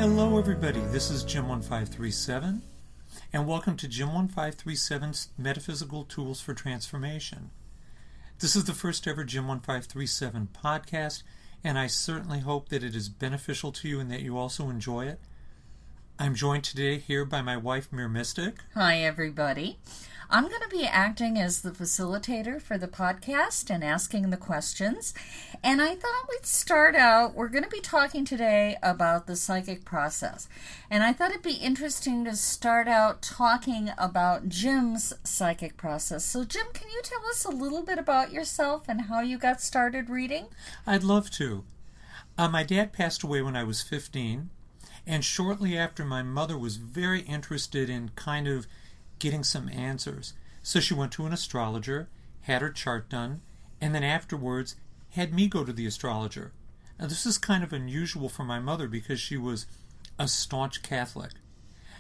Hello everybody, this is Jim1537, and welcome to Jim1537's Metaphysical Tools for Transformation. This is the first ever Jim1537 podcast, and I certainly hope that it is beneficial to you and that you also enjoy it. I'm joined today here by my wife, Meremystic. Hi everybody. I'm going to be acting as the facilitator for the podcast and asking the questions. And I thought we'd start out, we're going to be talking today about the psychic process. And I thought it'd be interesting to start out talking about Jim's psychic process. So Jim, can you tell us a little bit about yourself and how you got started reading? I'd love to. My dad passed away when I was 15. And shortly after, my mother was very interested in kind of getting some answers. So she went to an astrologer, had her chart done, and then afterwards had me go to the astrologer. Now this is kind of unusual for my mother because she was a staunch Catholic.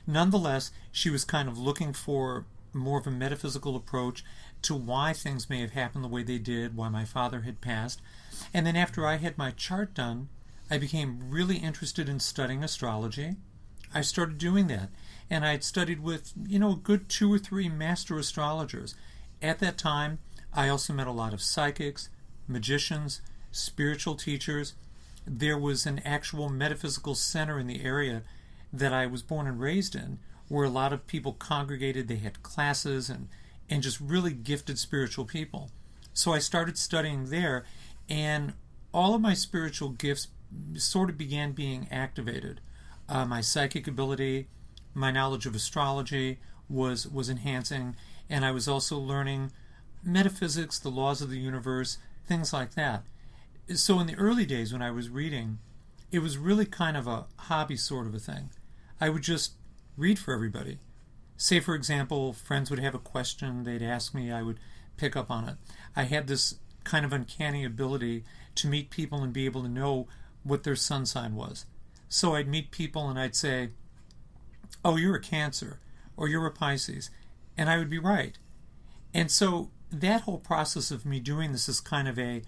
Nonetheless, she was kind of looking for more of a metaphysical approach to why things may have happened the way they did, why my father had passed. And then after I had my chart done, I became really interested in studying astrology. I started doing that. And I had studied with, a good 2 or 3 master astrologers. At that time, I also met a lot of psychics, magicians, spiritual teachers. There was an actual metaphysical center in the area that I was born and raised in, where a lot of people congregated. They had classes and just really gifted spiritual people. So I started studying there, and all of my spiritual gifts sort of began being activated. My psychic ability, my knowledge of astrology was enhancing, and I was also learning metaphysics, the laws of the universe, things like that. So in the early days when I was reading, it was really kind of a hobby sort of a thing. I would just read for everybody. Say, for example, friends would have a question, they'd ask me, I would pick up on it. I had this kind of uncanny ability to meet people and be able to know what their sun sign was. So I'd meet people and I'd say, oh, you're a Cancer, or you're a Pisces, and I would be right. And so that whole process of me doing this as kind of a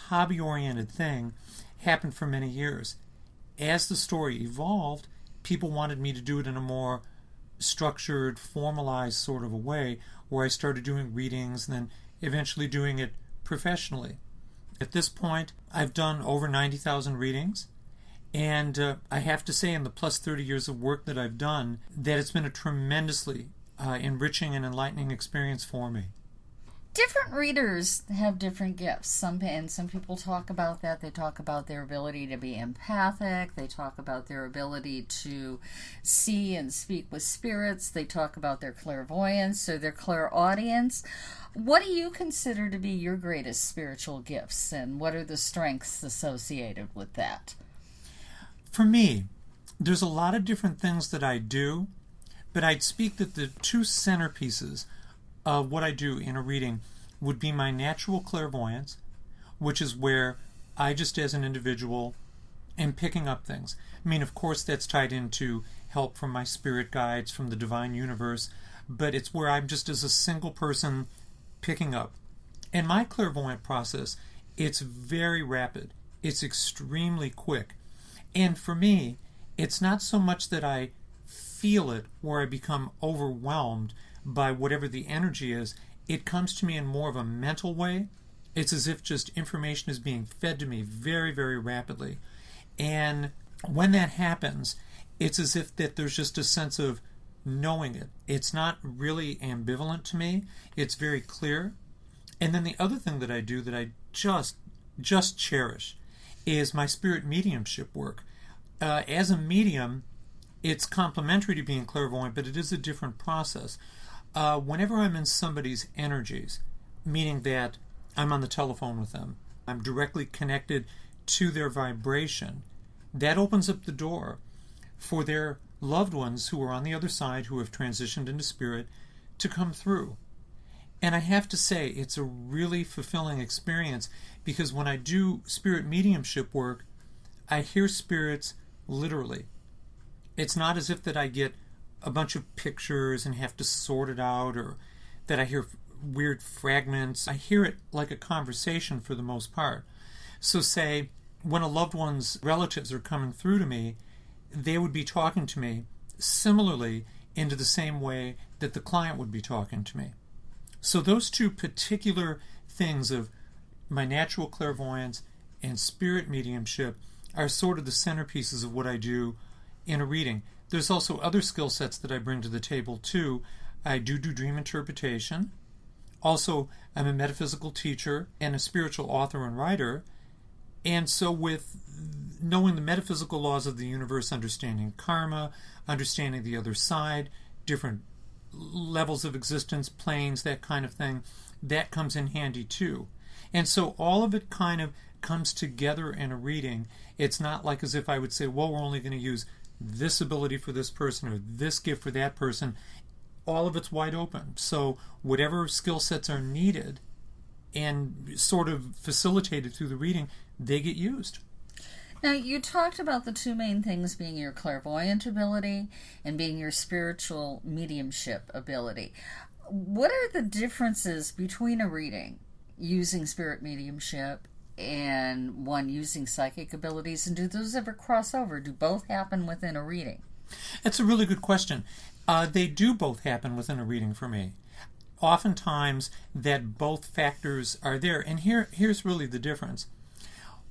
hobby-oriented thing happened for many years. As the story evolved, people wanted me to do it in a more structured, formalized sort of a way, where I started doing readings and then eventually doing it professionally. At this point, I've done over 90,000 readings. And I have to say, in the plus 30 years of work that I've done, that it's been a tremendously enriching and enlightening experience for me. Different readers have different gifts. Some people talk about that. They talk about their ability to be empathic. They talk about their ability to see and speak with spirits. They talk about their clairvoyance or their clairaudience. What do you consider to be your greatest spiritual gifts, and what are the strengths associated with that? For me, there's a lot of different things that I do, but I'd speak that the 2 centerpieces of what I do in a reading would be my natural clairvoyance, which is where I just as an individual am picking up things. I mean, of course, that's tied into help from my spirit guides, from the divine universe, but it's where I'm just as a single person picking up. And my clairvoyant process, it's very rapid. It's extremely quick. And for me, it's not so much that I feel it where I become overwhelmed by whatever the energy is. It comes to me in more of a mental way. It's as if just information is being fed to me very, very rapidly. And when that happens, it's as if that there's just a sense of knowing it. It's not really ambivalent to me. It's very clear. And then the other thing that I do that I just cherish is my spirit mediumship work. As a medium, it's complementary to being clairvoyant, but it is a different process. Whenever I'm in somebody's energies, meaning that I'm on the telephone with them, I'm directly connected to their vibration, that opens up the door for their loved ones who are on the other side, who have transitioned into spirit, to come through. And I have to say, it's a really fulfilling experience, because when I do spirit mediumship work, I hear spirits literally. It's not as if that I get a bunch of pictures and have to sort it out, or that I hear weird fragments. I hear it like a conversation for the most part. So say, when a loved one's relatives are coming through to me, they would be talking to me similarly into the same way that the client would be talking to me. So those two particular things of my natural clairvoyance and spirit mediumship are sort of the centerpieces of what I do in a reading. There's also other skill sets that I bring to the table too. I do dream interpretation. Also, I'm a metaphysical teacher and a spiritual author and writer. And so with knowing the metaphysical laws of the universe, understanding karma, understanding the other side, different levels of existence, planes, that kind of thing, that comes in handy too. And so all of it kind of comes together in a reading. It's not like as if I would say, well, we're only going to use this ability for this person or this gift for that person. All of it's wide open. So whatever skill sets are needed and sort of facilitated through the reading, they get used. Now, you talked about the two main things being your clairvoyant ability and being your spiritual mediumship ability. What are the differences between a reading using spirit mediumship and one using psychic abilities, and do those ever cross over? Do both happen within a reading? That's a really good question. They do both happen within a reading for me. Oftentimes that both factors are there, and here's really the difference.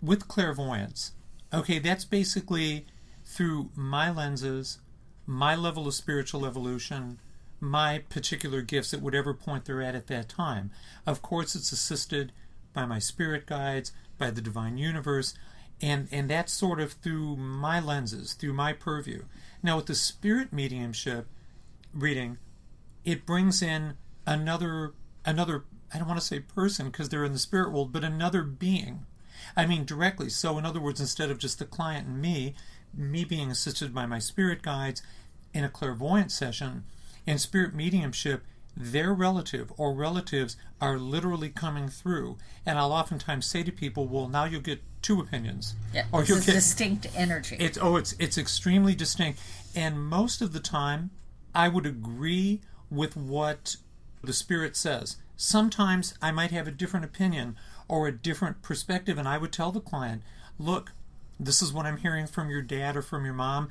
With clairvoyance, okay, that's basically through my lenses, my level of spiritual evolution, my particular gifts at whatever point they're at that time. Of course, it's assisted by my spirit guides, by the divine universe, and that's sort of through my lenses, through my purview. Now, with the spirit mediumship reading, it brings in another I don't want to say person because they're in the spirit world, but another being. I mean directly. So in other words, instead of just the client and me being assisted by my spirit guides in a clairvoyant session, in spirit mediumship, their relative or relatives are literally coming through. And I'll oftentimes say to people, well, now you'll get two opinions. Yeah, or it's a distinct energy. It's extremely distinct. And most of the time, I would agree with what the spirit says. Sometimes I might have a different opinion or a different perspective, and I would tell the client, look, this is what I'm hearing from your dad or from your mom.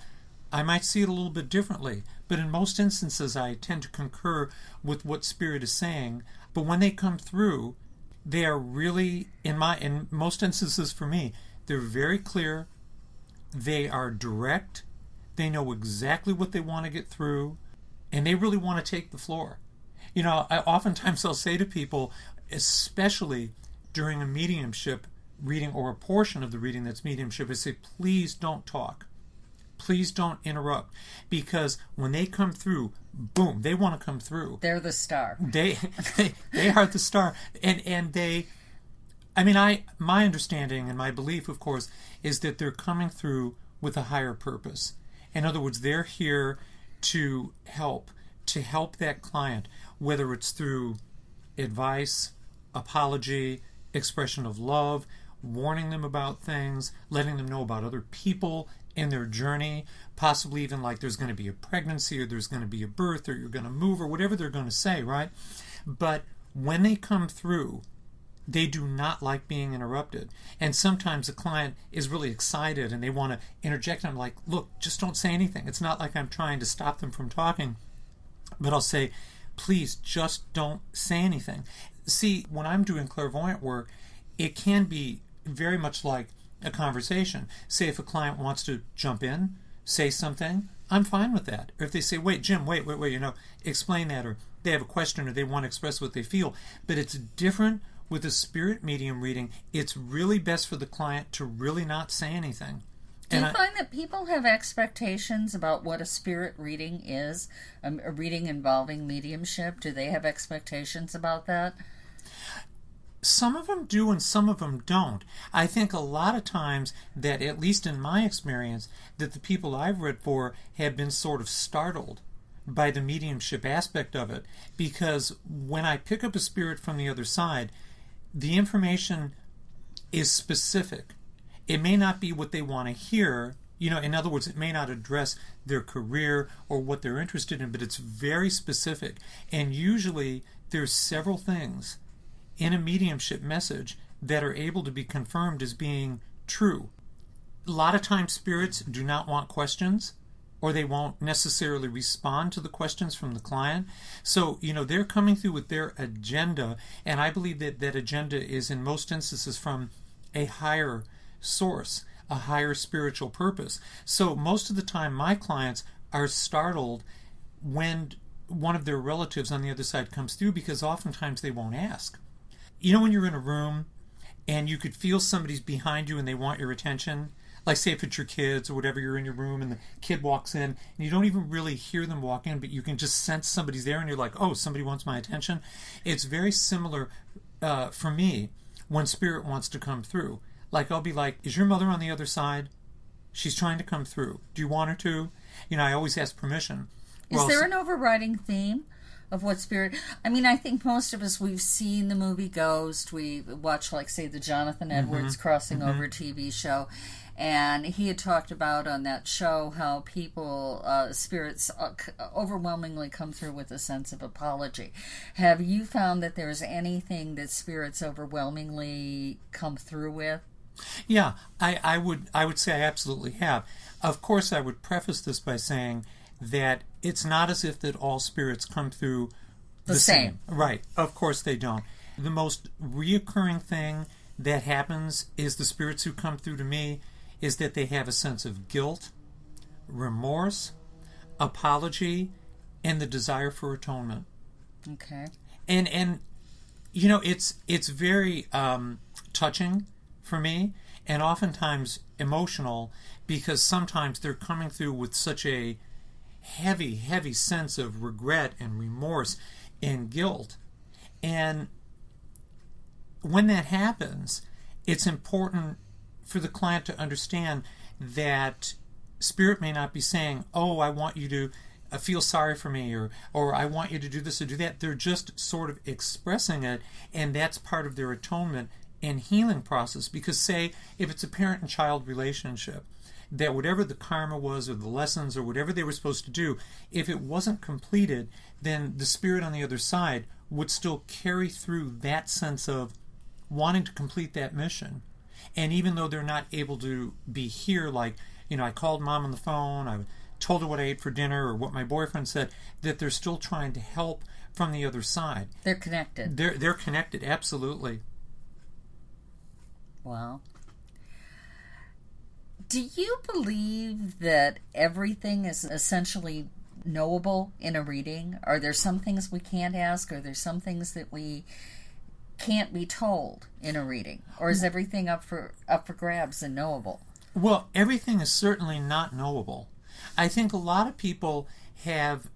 I might see it a little bit differently, but in most instances I tend to concur with what spirit is saying. But when they come through, they are really, in most instances for me, they're very clear, they are direct, they know exactly what they want to get through, and they really want to take the floor. You know, oftentimes I'll say to people, especially during a mediumship reading or a portion of the reading that's mediumship, I say, please don't talk. Please don't interrupt. Because when they come through, boom, they want to come through. They're the star. They are the star. And they, I mean, my understanding and my belief, of course, is that they're coming through with a higher purpose. In other words, they're here to help that client, whether it's through advice, apology, expression of love, warning them about things, letting them know about other people in their journey, possibly even like there's going to be a pregnancy or there's going to be a birth or you're going to move or whatever they're going to say, right? But when they come through, they do not like being interrupted. And sometimes the client is really excited and they want to interject. And I'm like, look, just don't say anything. It's not like I'm trying to stop them from talking. But I'll say, please just don't say anything. See, when I'm doing clairvoyant work, it can be very much like a conversation. Say if a client wants to jump in, say something, I'm fine with that. Or if they say, wait, Jim, wait, explain that, or they have a question or they want to express what they feel. But it's different with a spirit medium reading. It's really best for the client to really not say anything. Do you find that people have expectations about what a spirit reading is, a reading involving mediumship? Do they have expectations about that? Some of them do and some of them don't. I think a lot of times that, at least in my experience, that the people I've read for have been sort of startled by the mediumship aspect of it, because when I pick up a spirit from the other side, the information is specific. It may not be what they want to hear. You know, in other words, it may not address their career or what they're interested in, but it's very specific. And usually there's several things in a mediumship message that are able to be confirmed as being true. a lot of times spirits do not want questions, or they won't necessarily respond to the questions from the client. So, they're coming through with their agenda, and I believe that that agenda is in most instances from a higher source, a higher spiritual purpose. So most of the time my clients are startled when one of their relatives on the other side comes through, because oftentimes they won't ask. When you're in a room and you could feel somebody's behind you and they want your attention, like say if it's your kids or whatever, you're in your room and the kid walks in and you don't even really hear them walk in, but you can just sense somebody's there and you're like, oh, somebody wants my attention. It's very similar for me when spirit wants to come through. Like I'll be like, is your mother on the other side? She's trying to come through. Do you want her to? I always ask permission. Is there an overriding theme of what spirit... I think most of us, we've seen the movie Ghost. We watched, like, say, the Jonathan Edwards Crossing Over TV show. And he had talked about on that show how people, spirits, overwhelmingly come through with a sense of apology. Have you found that there's anything that spirits overwhelmingly come through with? Yeah, I would say I absolutely have. Of course, I would preface this by saying that it's not as if that all spirits come through the same. Right. Of course they don't. The most reoccurring thing that happens is the spirits who come through to me is that they have a sense of guilt, remorse, apology, and the desire for atonement. Okay. And it's very touching for me, and oftentimes emotional, because sometimes they're coming through with such a heavy sense of regret and remorse and guilt. And when that happens, it's important for the client to understand that spirit may not be saying, oh, I want you to feel sorry for me, or I want you to do this or do that. They're just sort of expressing it, and that's part of their atonement and healing process. Because say, if it's a parent and child relationship, that whatever the karma was or the lessons or whatever they were supposed to do, if it wasn't completed, then the spirit on the other side would still carry through that sense of wanting to complete that mission. And even though they're not able to be here, like, I called mom on the phone, I told her what I ate for dinner or what my boyfriend said, that they're still trying to help from the other side. They're connected. They're connected, absolutely. Wow. Do you believe that everything is essentially knowable in a reading? Are there some things we can't ask? Are there some things that we can't be told in a reading? Or is everything up for grabs and knowable? Well, everything is certainly not knowable. I think a lot of people have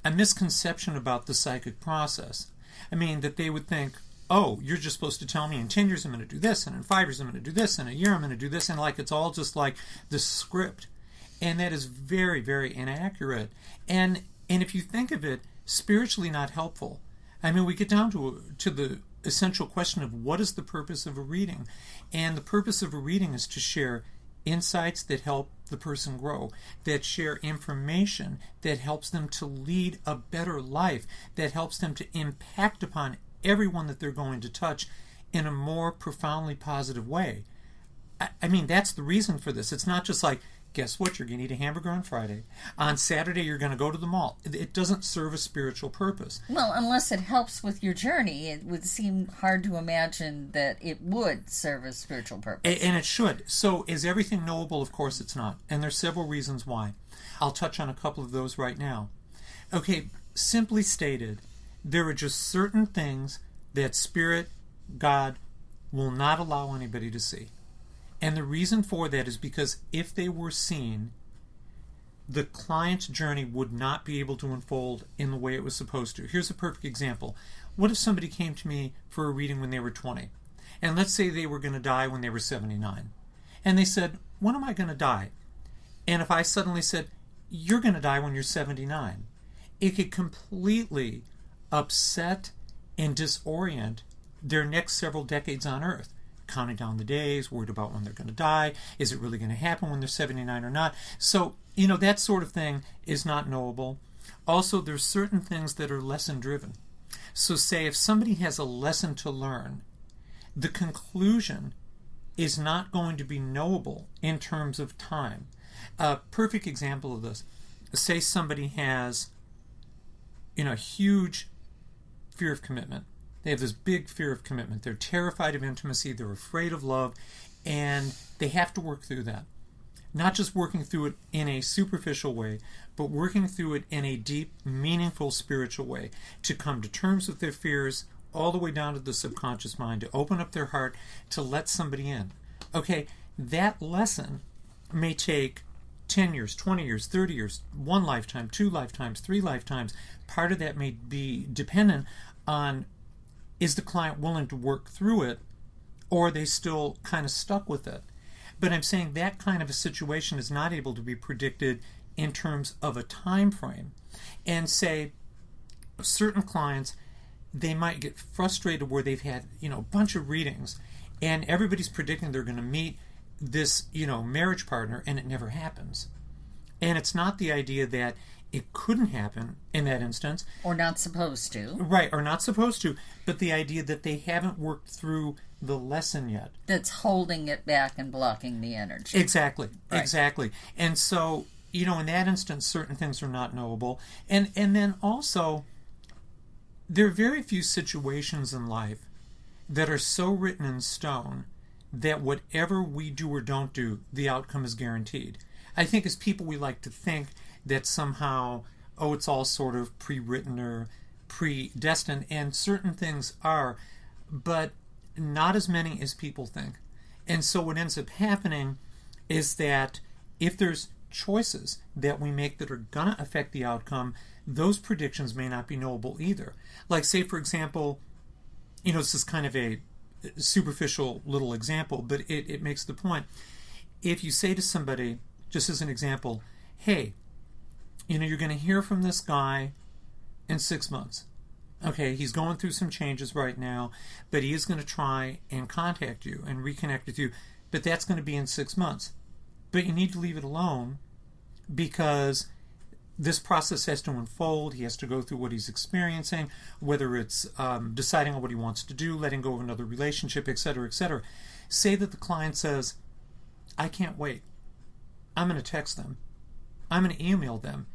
a misconception about the psychic process. That they would think, oh, you're just supposed to tell me in 10 years I'm going to do this, and in 5 years I'm going to do this, and in a year I'm going to do this, and like it's all just like the script. And that is very, very inaccurate. And if you think of it, spiritually not helpful. We get down to the essential question of what is the purpose of a reading. And the purpose of a reading is to share insights that help the person grow, that share information that helps them to lead a better life, that helps them to impact upon everyone that they're going to touch in a more profoundly positive way. That's the reason for this. It's not just like, guess what, you're going to eat a hamburger on Friday. On Saturday, you're going to go to the mall. It doesn't serve a spiritual purpose. Well, unless it helps with your journey, it would seem hard to imagine that it would serve a spiritual purpose. And it should. So is everything knowable? Of course it's not. And there's several reasons why. I'll touch on a couple of those right now. Okay, simply stated, there are just certain things that Spirit, God, will not allow anybody to see. And the reason for that is because if they were seen, the client's journey would not be able to unfold in the way it was supposed to. Here's a perfect example. What if somebody came to me for a reading when they were 20? And let's say they were going to die when they were 79. And they said, when am I going to die? And if I suddenly said, you're going to die when you're 79, it could completely upset and disorient their next several decades on Earth. Counting down the days, worried about when they're going to die. Is it really going to happen when they're 79 or not? So, that sort of thing is not knowable. Also, there's certain things that are lesson driven. So say if somebody has a lesson to learn, the conclusion is not going to be knowable in terms of time. A perfect example of this, say somebody has, huge fear of commitment. They have this big fear of commitment. They're terrified of intimacy. They're afraid of love. And they have to work through that. Not just working through it in a superficial way, but working through it in a deep, meaningful spiritual way to come to terms with their fears all the way down to the subconscious mind, to open up their heart, to let somebody in. Okay, that lesson may take 10 years, 20 years, 30 years, 1 lifetime, 2 lifetimes, 3 lifetimes. Part of that may be dependent on, is the client willing to work through it, or are they still kind of stuck with it? But I'm saying that kind of a situation is not able to be predicted in terms of a time frame. And say, certain clients, they might get frustrated where they've had, a bunch of readings, and everybody's predicting they're going to meet this, marriage partner, and it never happens. And it's not the idea that it couldn't happen in that instance. Or not supposed to. Right, or not supposed to, but the idea that they haven't worked through the lesson yet. That's holding it back and blocking the energy. Exactly, right. Exactly. And so, in that instance, certain things are not knowable. And then also, there are very few situations in life that are so written in stone that whatever we do or don't do, the outcome is guaranteed. I think as people, we like to think that somehow, it's all sort of pre-written or predestined, and certain things are, but not as many as people think. And so what ends up happening is that if there's choices that we make that are going to affect the outcome, those predictions may not be knowable either. Like, say, for example, this is kind of a superficial little example, but it makes the point. If you say to somebody, just as an example, hey, you're going to hear from this guy in 6 months. Okay, he's going through some changes right now, but he is going to try and contact you and reconnect with you, but that's going to be in 6 months. But you need to leave it alone because this process has to unfold. He has to go through what he's experiencing, whether it's deciding on what he wants to do, letting go of another relationship, etc., etc. Say that the client says, I can't wait. I'm going to text them. I'm going to email them.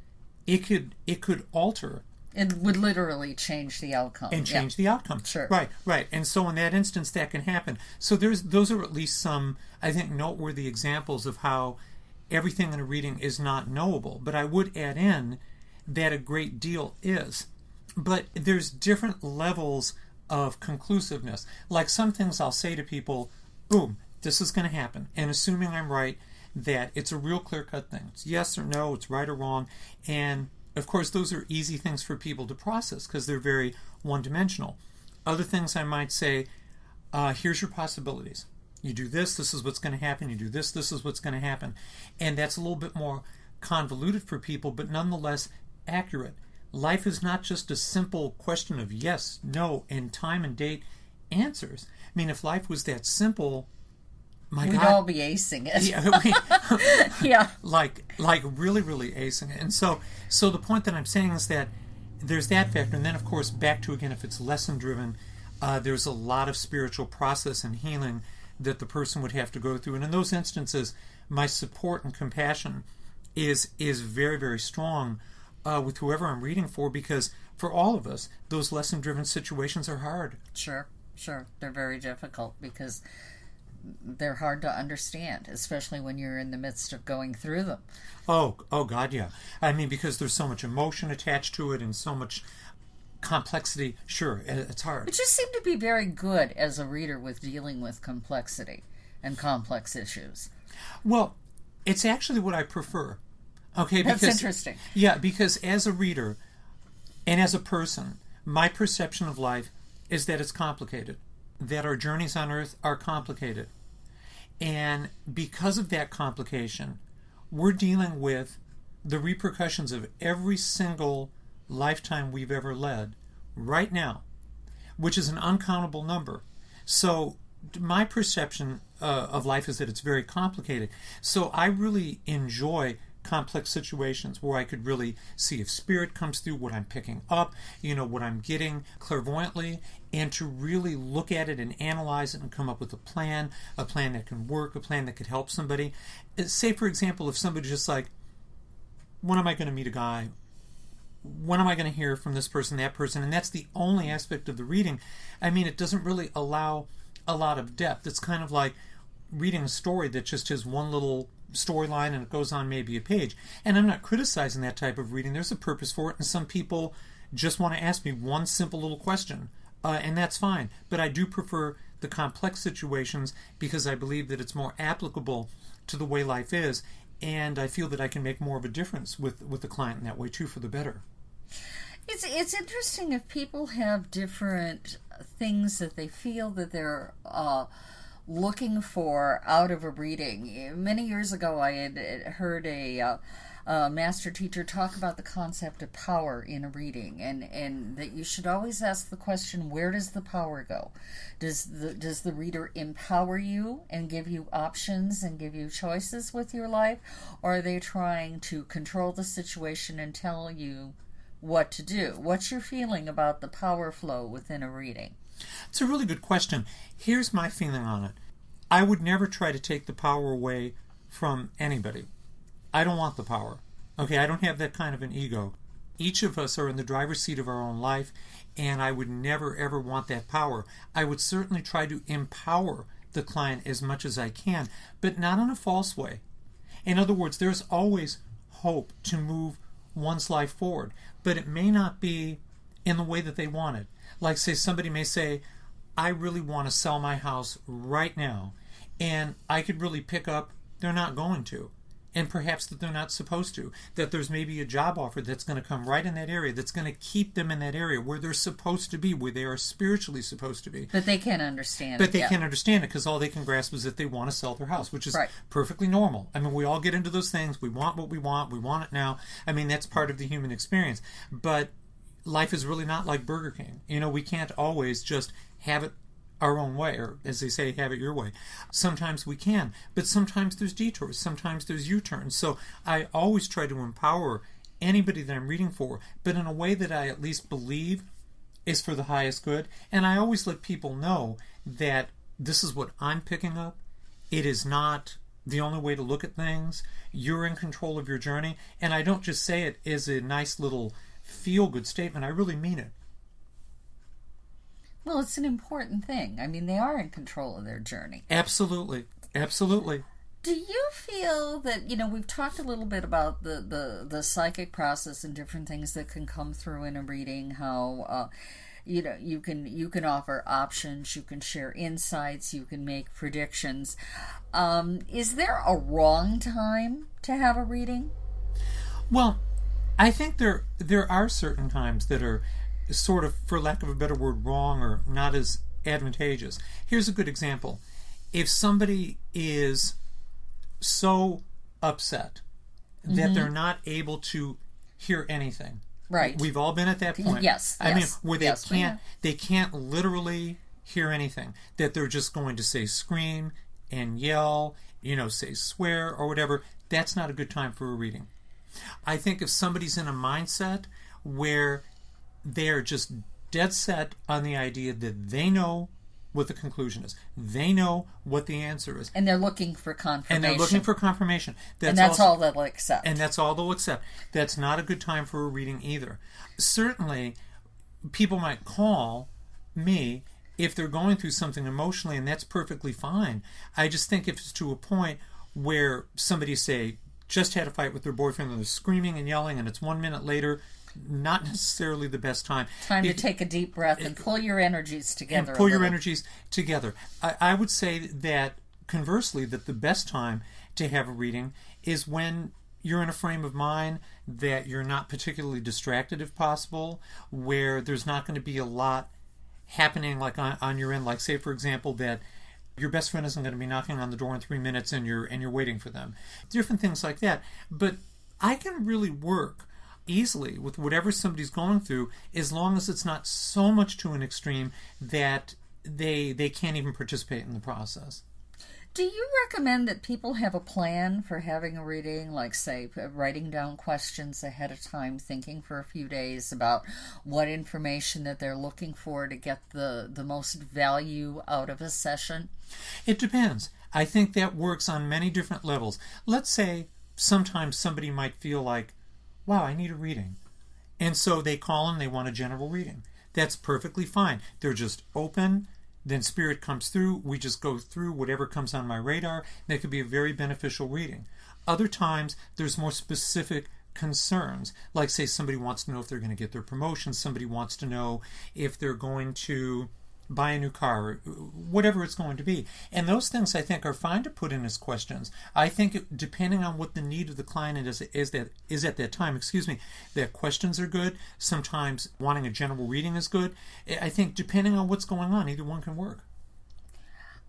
It could alter. It would literally change the outcome. And change the outcome. Sure. Right. And so in that instance, that can happen. So those are at least some, I think, noteworthy examples of how everything in a reading is not knowable. But I would add in that a great deal is. But there's different levels of conclusiveness. Like some things I'll say to people, boom, this is going to happen. And assuming I'm right, that it's a real clear-cut thing. It's yes or no, it's right or wrong. And of course, those are easy things for people to process because they're very one-dimensional. Other things I might say, here's your possibilities. You do this is what's going to happen. You do this is what's going to happen. And that's a little bit more convoluted for people, but nonetheless accurate. Life is not just a simple question of yes, no, and time and date answers. I mean, if life was that simple, we'd all be acing it. Yeah, like really, really acing it. And so the point that I'm saying is that there's that factor, and then of course back to again, if it's lesson driven, there's a lot of spiritual process and healing that the person would have to go through. And in those instances, my support and compassion is very, very strong with whoever I'm reading for, because for all of us, those lesson driven situations are hard. Sure. They're very difficult because they're hard to understand, especially when you're in the midst of going through them. Oh God, yeah. I mean, because there's so much emotion attached to it and so much complexity. Sure, it's hard. But you seem to be very good as a reader with dealing with complexity and complex issues. Well, it's actually what I prefer. Okay, that's interesting. Yeah, because as a reader and as a person, my perception of life is that it's complicated, that our journeys on Earth are complicated. And because of that complication, we're dealing with the repercussions of every single lifetime we've ever led right now, which is an uncountable number. So my perception of life is that it's very complicated. So I really enjoy complex situations where I could really see if spirit comes through, what I'm picking up, what I'm getting clairvoyantly, and to really look at it and analyze it and come up with a plan that can work, a plan that could help somebody. Say, for example, if somebody's just like, when am I going to meet a guy? When am I going to hear from this person, that person? And that's the only aspect of the reading. I mean, it doesn't really allow a lot of depth. It's kind of like reading a story that just has one little storyline and it goes on maybe a page. And I'm not criticizing that type of reading. There's a purpose for it, and some people just want to ask me one simple little question, and that's fine. But I do prefer the complex situations because I believe that it's more applicable to the way life is, and I feel that I can make more of a difference with the client in that way too, for the better. It's interesting if people have different things that they feel that they're looking for out of a reading. Many years ago, I had heard a master teacher talk about the concept of power in a reading, and that you should always ask the question, where does the power go? Does the reader empower you and give you options and give you choices with your life, or are they trying to control the situation and tell you what to do? What's your feeling about the power flow within a reading? It's a really good question. Here's my feeling on it. I would never try to take the power away from anybody. I don't want the power. Okay, I don't have that kind of an ego. Each of us are in the driver's seat of our own life, and I would never ever want that power. I would certainly try to empower the client as much as I can, but not in a false way. In other words, there's always hope to move one's life forward, but it may not be in the way that they want it. Like, say, somebody may say, I really want to sell my house right now, and I could really pick up, they're not going to, and perhaps that they're not supposed to, that there's maybe a job offer that's going to come right in that area, that's going to keep them in that area where they're supposed to be, where they are spiritually supposed to be. But they can't understand it. But they can't understand it because all they can grasp is that they want to sell their house, which is right. Perfectly normal. I mean, we all get into those things. We want what we want it now. I mean, that's part of the human experience. But life is really not like Burger King. We can't always just have it our own way, or as they say, have it your way. Sometimes we can, but sometimes there's detours, sometimes there's U-turns. So I always try to empower anybody that I'm reading for, but in a way that I at least believe is for the highest good. And I always let people know that this is what I'm picking up. It is not the only way to look at things. You're in control of your journey. And I don't just say it as a nice little feel-good statement. I really mean it. Well, it's an important thing. I mean, they are in control of their journey. Absolutely. Absolutely. Do you feel that, we've talked a little bit about the psychic process and different things that can come through in a reading, how, you can offer options, you can share insights, you can make predictions. Is there a wrong time to have a reading? Well, I think there are certain times that are sort of, for lack of a better word, wrong or not as advantageous. Here's a good example. If somebody is so upset that they're not able to hear anything. Right. We've all been at that point. Yes. I mean, where they can't literally hear anything. That they're just going to say scream and yell, say swear or whatever. That's not a good time for a reading. I think if somebody's in a mindset where they're just dead set on the idea that they know what the conclusion is. They know what the answer is. And they're looking for confirmation. That's all they'll accept. And that's all they'll accept. That's not a good time for a reading either. Certainly, people might call me if they're going through something emotionally, and that's perfectly fine. I just think if it's to a point where somebody, say, just had a fight with their boyfriend and they're screaming and yelling, and it's 1 minute later, not necessarily the best time. Time to take a deep breath and pull your energies together. I would say that, conversely, that the best time to have a reading is when you're in a frame of mind that you're not particularly distracted, if possible, where there's not going to be a lot happening like on your end. Like, say, for example, that your best friend isn't going to be knocking on the door in 3 minutes and you're waiting for them. Different things like that. But I can really work easily with whatever somebody's going through, as long as it's not so much to an extreme that they can't even participate in the process. Do you recommend that people have a plan for having a reading, like, say, writing down questions ahead of time, thinking for a few days about what information that they're looking for to get the most value out of a session? It depends. I think that works on many different levels. Let's say sometimes somebody might feel like, wow, I need a reading. And so they call and they want a general reading. That's perfectly fine. They're just open. Then Spirit comes through. We just go through whatever comes on my radar. That could be a very beneficial reading. Other times, there's more specific concerns. Like, say, somebody wants to know if they're going to get their promotion. Somebody wants to know if they're going to buy a new car, whatever it's going to be. And those things, I think, are fine to put in as questions. I think depending on what the need of the client is at that time, that questions are good. Sometimes wanting a general reading is good. I think depending on what's going on, either one can work.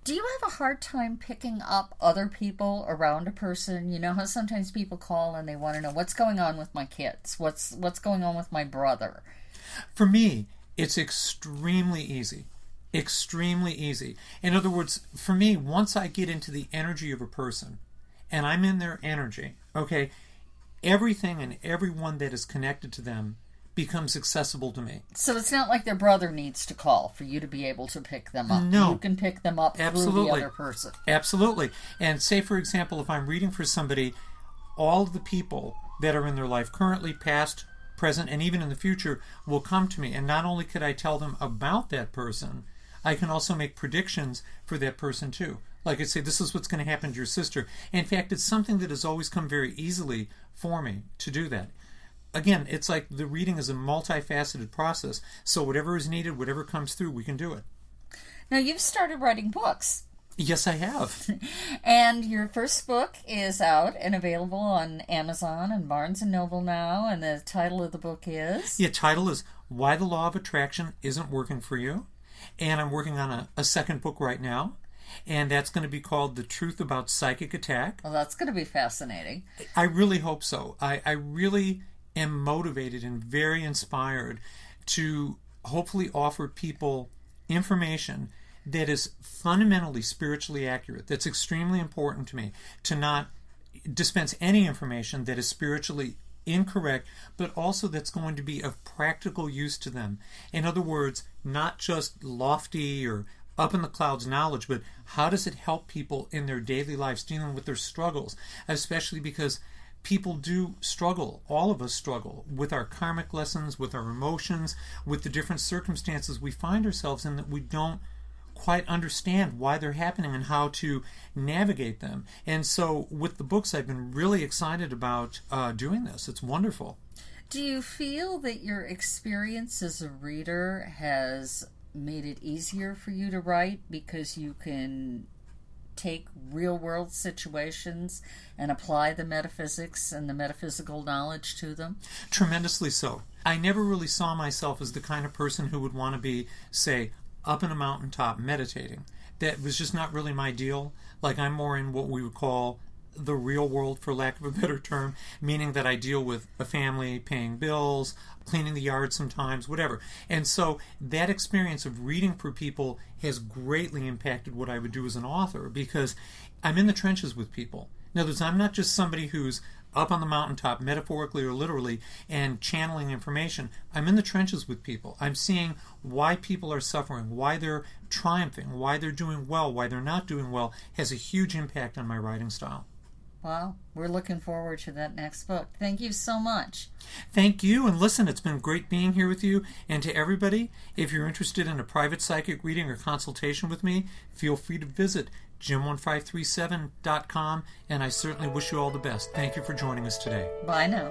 Do you have a hard time picking up other people around a person? You know how sometimes people call and they want to know what's going on with my kids, what's going on with my brother. For me, it's extremely easy. Extremely easy. In other words, for me, once I get into the energy of a person and I'm in their energy, okay, everything and everyone that is connected to them becomes accessible to me. So it's not like their brother needs to call for you to be able to pick them up. No. You can pick them up through the other person. Absolutely. And say, for example, if I'm reading for somebody, all of the people that are in their life currently, past, present, and even in the future will come to me. And not only could I tell them about that person, I can also make predictions for that person too. Like I say, this is what's going to happen to your sister. In fact, it's something that has always come very easily for me to do that. Again, it's like the reading is a multifaceted process. So whatever is needed, whatever comes through, we can do it. Now, you've started writing books. Yes, I have. And your first book is out and available on Amazon and Barnes & Noble now. And the title of the book is? The title is Why the Law of Attraction Isn't Working for You. And I'm working on a second book right now. And that's going to be called The Truth About Psychic Attack. Well, that's going to be fascinating. I really hope so. I really am motivated and very inspired to hopefully offer people information that is fundamentally spiritually accurate. That's extremely important to me, to not dispense any information that is spiritually incorrect, but also that's going to be of practical use to them. In other words, not just lofty or up in the clouds knowledge, but how does it help people in their daily lives dealing with their struggles, especially because people do struggle. All of us struggle with our karmic lessons, with our emotions, with the different circumstances we find ourselves in that we don't quite understand why they're happening and how to navigate them. And so with the books, I've been really excited about doing this. It's wonderful. Do you feel that your experience as a reader has made it easier for you to write because you can take real-world situations and apply the metaphysics and the metaphysical knowledge to them? Tremendously so. I never really saw myself as the kind of person who would want to be, say, up in a mountaintop meditating. That was just not really my deal. Like, I'm more in what we would call the real world, for lack of a better term, meaning that I deal with a family, paying bills, cleaning the yard sometimes, whatever. And so that experience of reading for people has greatly impacted what I would do as an author, because I'm in the trenches with people. In other words, I'm not just somebody who's up on the mountaintop, metaphorically or literally, and channeling information. I'm in the trenches with people. I'm seeing why people are suffering, why they're triumphing, why they're doing well, why they're not doing well, has a huge impact on my writing style. Well, we're looking forward to that next book. Thank you so much. Thank you, and listen, it's been great being here with you. And to everybody, if you're interested in a private psychic reading or consultation with me, feel free to visit jim1537.com, and I certainly wish you all the best. Thank you for joining us today. Bye now.